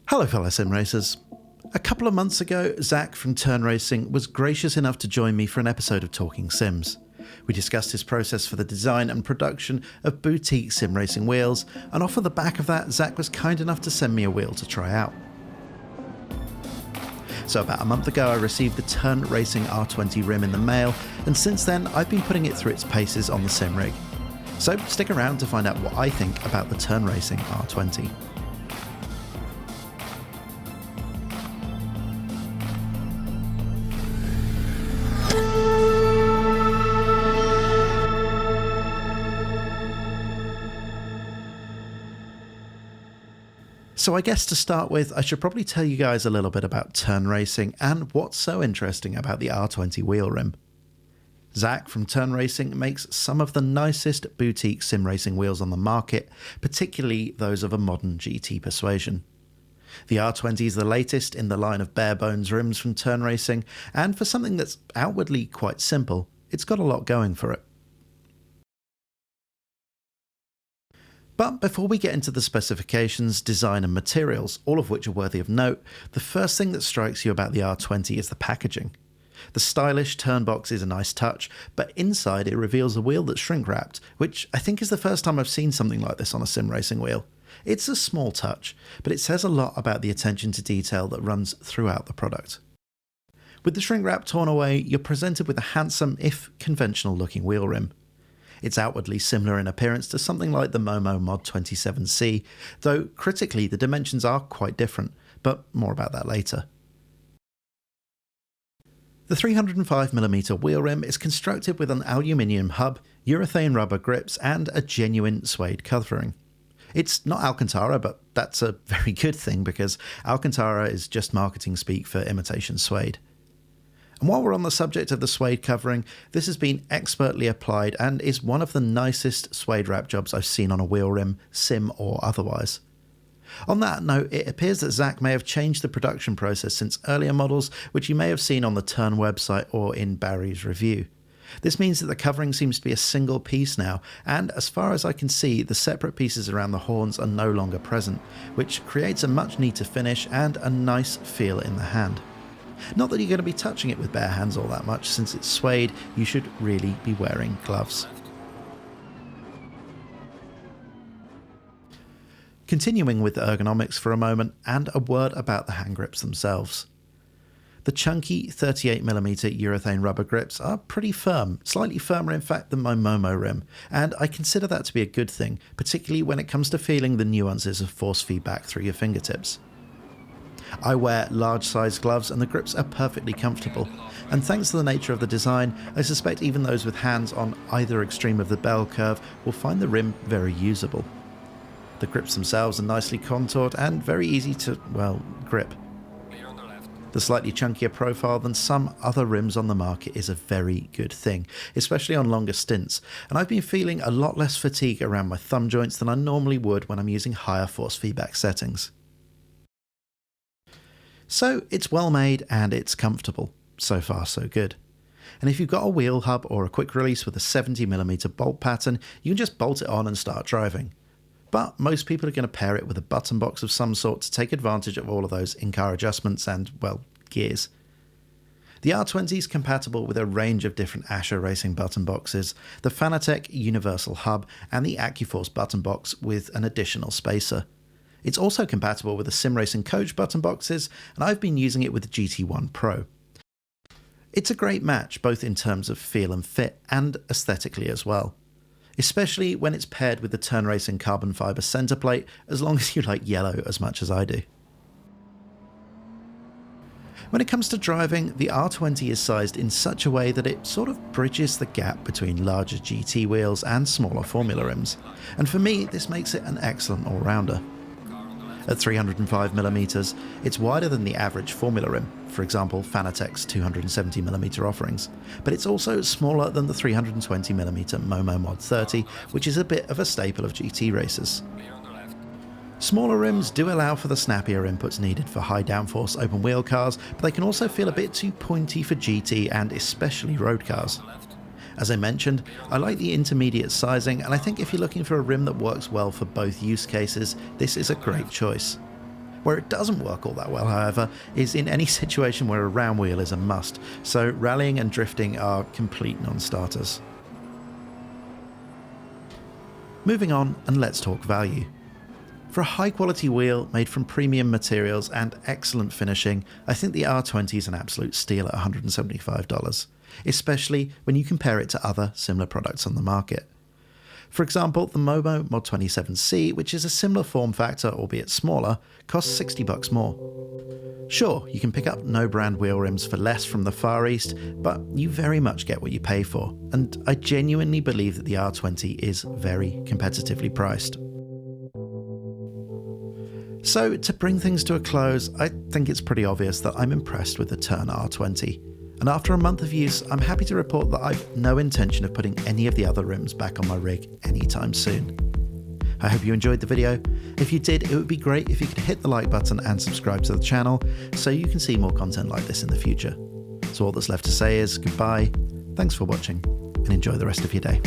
Hello fellow sim racers. A couple of months ago, Zach from Turn Racing was gracious enough to join me for an episode of Talking Sims. We discussed his process for the design and production of boutique sim racing wheels, and off of the back of that, Zach was kind enough to send me a wheel to try out. So about a month ago I received the Turn Racing R20 rim in the mail, and since then I've been putting it through its paces on the sim rig. So stick around to find out what I think about the Turn Racing R20. So I guess to start with, I should probably tell you guys a little bit about Turn Racing and what's so interesting about the R20 wheel rim. Zach from Turn Racing makes some of the nicest boutique sim racing wheels on the market, particularly those of a modern GT Persuasion. The R20 is the latest in the line of barebones rims from Turn Racing, and for something that's outwardly quite simple, it's got a lot going for it. But before we get into the specifications, design and materials, all of which are worthy of note, the first thing that strikes you about the R20 is the packaging. The stylish turnbox is a nice touch, but inside it reveals a wheel that's shrink wrapped, which I think is the first time I've seen something like this on a sim racing wheel. It's a small touch, but it says a lot about the attention to detail that runs throughout the product. With the shrink wrap torn away, you're presented with a handsome, if conventional looking wheel rim. It's outwardly similar in appearance to something like the Momo Mod 27C, though critically the dimensions are quite different, but more about that later. The 305mm wheel rim is constructed with an aluminium hub, urethane rubber grips, and a genuine suede covering. It's not Alcantara, but that's a very good thing because Alcantara is just marketing speak for imitation suede. And while we're on the subject of the suede covering, this has been expertly applied and is one of the nicest suede wrap jobs I've seen on a wheel rim, sim or otherwise. On that note, it appears that Zach may have changed the production process since earlier models, which you may have seen on the Turn website or in Barry's review. This means that the covering seems to be a single piece now, and as far as I can see, the separate pieces around the horns are no longer present, which creates a much neater finish and a nice feel in the hand. Not that you're going to be touching it with bare hands all that much, since it's suede, you should really be wearing gloves. Continuing with ergonomics for a moment, and a word about the hand grips themselves. The chunky 38mm urethane rubber grips are pretty firm, slightly firmer in fact than my Momo rim, and I consider that to be a good thing, particularly when it comes to feeling the nuances of force feedback through your fingertips. I wear large size gloves and the grips are perfectly comfortable, and thanks to the nature of the design, I suspect even those with hands on either extreme of the bell curve will find the rim very usable. The grips themselves are nicely contoured and very easy to, well, grip. The slightly chunkier profile than some other rims on the market is a very good thing, especially on longer stints, and I've been feeling a lot less fatigue around my thumb joints than I normally would when I'm using higher force feedback settings. So it's well made and it's comfortable. So far so good. And if you've got a wheel hub or a quick release with a 70mm bolt pattern, you can just bolt it on and start driving. But most people are going to pair it with a button box of some sort to take advantage of all of those in-car adjustments and, well, gears. The R20 is compatible with a range of different Asher racing button boxes, the Fanatec Universal Hub and the AccuForce button box with an additional spacer. It's also compatible with the Sim Racing Coach button boxes, and I've been using it with the GT1 Pro. It's a great match both in terms of feel and fit, and aesthetically as well. Especially when it's paired with the Turn Racing carbon fibre centre plate, as long as you like yellow as much as I do. When it comes to driving, the R20 is sized in such a way that it sort of bridges the gap between larger GT wheels and smaller Formula rims, and for me this makes it an excellent all-rounder. At 305mm, it's wider than the average Formula rim, for example Fanatec's 270mm offerings, but it's also smaller than the 320mm Momo Mod 30, which is a bit of a staple of GT racers. Smaller rims do allow for the snappier inputs needed for high downforce open wheel cars, but they can also feel a bit too pointy for GT and especially road cars. As I mentioned, I like the intermediate sizing, and I think if you're looking for a rim that works well for both use cases, this is a great choice. Where it doesn't work all that well, however, is in any situation where a round wheel is a must, so rallying and drifting are complete non-starters. Moving on, and let's talk value. For a high-quality wheel made from premium materials and excellent finishing, I think the R20 is an absolute steal at $175, especially when you compare it to other similar products on the market. For example, the Momo Mod 27C, which is a similar form factor, albeit smaller, costs $60 more. Sure, you can pick up no-brand wheel rims for less from the Far East, but you very much get what you pay for, and I genuinely believe that the R20 is very competitively priced. So, to bring things to a close, I think it's pretty obvious that I'm impressed with the Turn R20. And after a month of use, I'm happy to report that I've no intention of putting any of the other rims back on my rig anytime soon. I hope you enjoyed the video. If you did, it would be great if you could hit the like button and subscribe to the channel so you can see more content like this in the future. So all that's left to say is goodbye, thanks for watching, and enjoy the rest of your day.